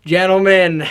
Gentlemen,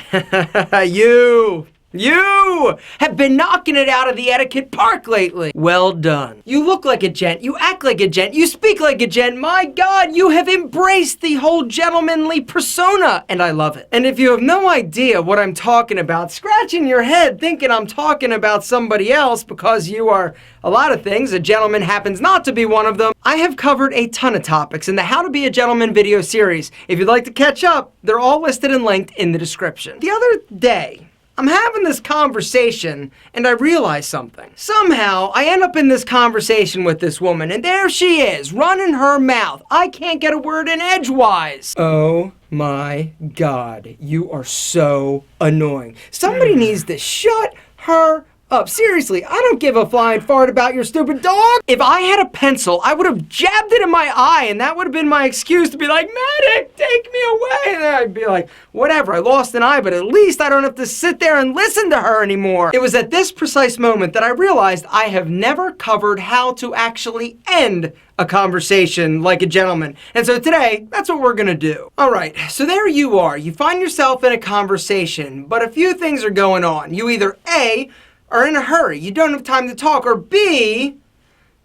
you have been knocking it out of the etiquette park lately. Well done. You look like a gent, you act like a gent, you speak like a gent. My God, you have embraced the whole gentlemanly persona, and I love it. And if you have no idea what I'm talking about, scratching your head thinking I'm talking about somebody else because you are a lot of things, a gentleman happens not to be one of them, I have covered a ton of topics in the How to Be a Gentleman video series. If you'd like to catch up, they're all listed and linked in the description. The other day, I'm having this conversation and I realize something. Somehow, I end up in this conversation with this woman and there she is, running her mouth. I can't get a word in edgewise. Oh my God, you are so annoying. Somebody needs to shut her up. Seriously, I don't give a flying fart about your stupid dog. If I had a pencil, I would have jabbed it in my eye and that would have been my excuse to be like, medic, take me away. And then I'd be like, whatever, I lost an eye, but at least I don't have to sit there and listen to her anymore. It was at this precise moment that I realized I have never covered how to actually end a conversation like a gentleman. And so today, that's what we're gonna do. All right, so there you are. You find yourself in a conversation, but a few things are going on. You either A, are in a hurry, you don't have time to talk, or B,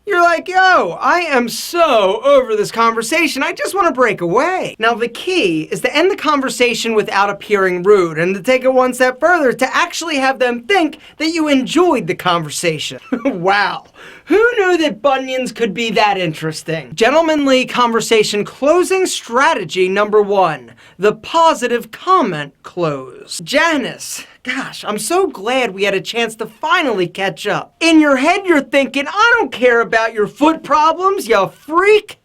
you're like, yo, I am so over this conversation, I just want to break away. Now the key is to end the conversation without appearing rude, and to take it one step further, to actually have them think that you enjoyed the conversation. Wow. Who knew that bunions could be that interesting? Gentlemanly conversation closing strategy number 1, the positive comment close. Janice, gosh, I'm so glad we had a chance to finally catch up. In your head, you're thinking, I don't care about your foot problems, you freak.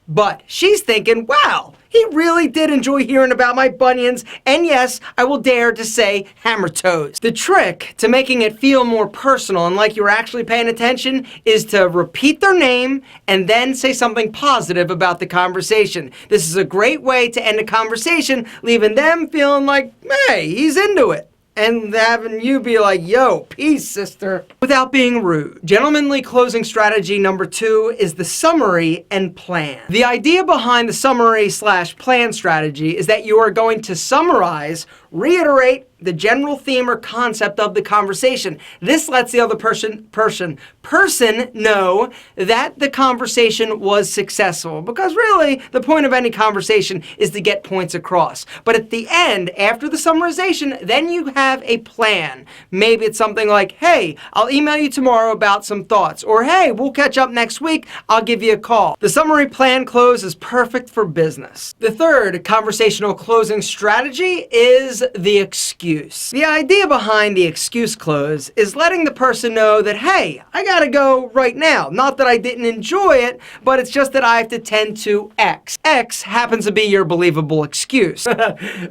But she's thinking, wow, he really did enjoy hearing about my bunions, and yes, I will dare to say hammer toes. The trick to making it feel more personal and like you're actually paying attention is to repeat their name and then say something positive about the conversation. This is a great way to end a conversation, leaving them feeling like, hey, he's into it. And having you be like, yo, peace, sister, without being rude. Gentlemanly closing strategy number 2 is the summary and plan. The idea behind the summary/plan strategy is that you are going to summarize, reiterate the general theme or concept of the conversation. This lets the other person know that the conversation was successful, because really the point of any conversation is to get points across. But at the end, after the summarization, then you have a plan. Maybe it's something like, hey, I'll email you tomorrow about some thoughts, or hey, we'll catch up next week, I'll give you a call. The summary plan close is perfect for business. The third conversational closing strategy is the excuse. The idea behind the excuse close is letting the person know that, hey, I gotta go right now. Not that I didn't enjoy it, but it's just that I have to tend to X. X happens to be your believable excuse.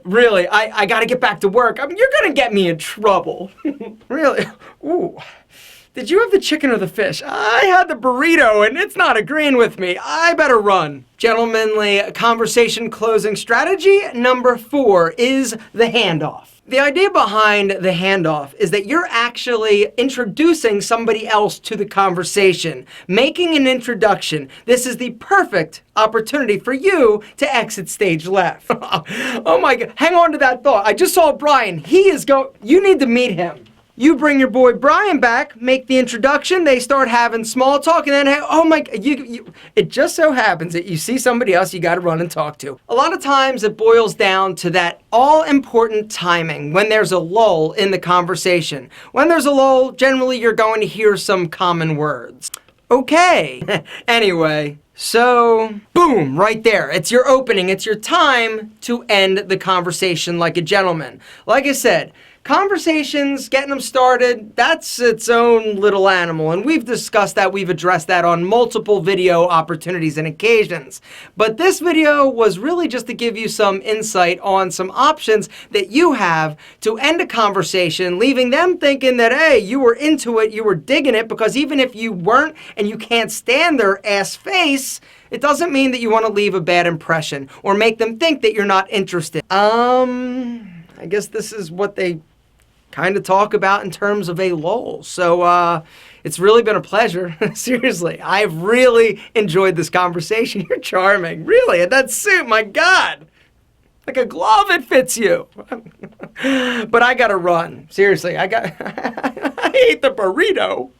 Really, I gotta get back to work. I mean, you're gonna get me in trouble. Really? Ooh. Did you have the chicken or the fish? I had the burrito and it's not agreeing with me. I better run. Gentlemanly conversation closing strategy number 4 is the handoff. The idea behind the handoff is that you're actually introducing somebody else to the conversation, making an introduction. This is the perfect opportunity for you to exit stage left. Oh my God, hang on to that thought. I just saw Brian. You need to meet him. You bring your boy Brian back, make the introduction, they start having small talk, and then, hey, oh my, it just so happens that you see somebody else you gotta run and talk to. A lot of times it boils down to that all-important timing when there's a lull in the conversation. When there's a lull, generally you're going to hear some common words. Okay, anyway. So, boom, right there. It's your opening. It's your time to end the conversation like a gentleman. Like I said, conversations, getting them started, that's its own little animal. And we've discussed that, we've addressed that on multiple video opportunities and occasions. But this video was really just to give you some insight on some options that you have to end a conversation, leaving them thinking that, hey, you were into it, you were digging it, because even if you weren't and you can't stand their ass face, it doesn't mean that you want to leave a bad impression or make them think that you're not interested. I guess this is what they kind of talk about in terms of a lull. So it's really been a pleasure. Seriously, I've really enjoyed this conversation. You're charming, really. And that suit, my God, like a glove, it fits you. But I gotta run. Seriously, I ate the burrito.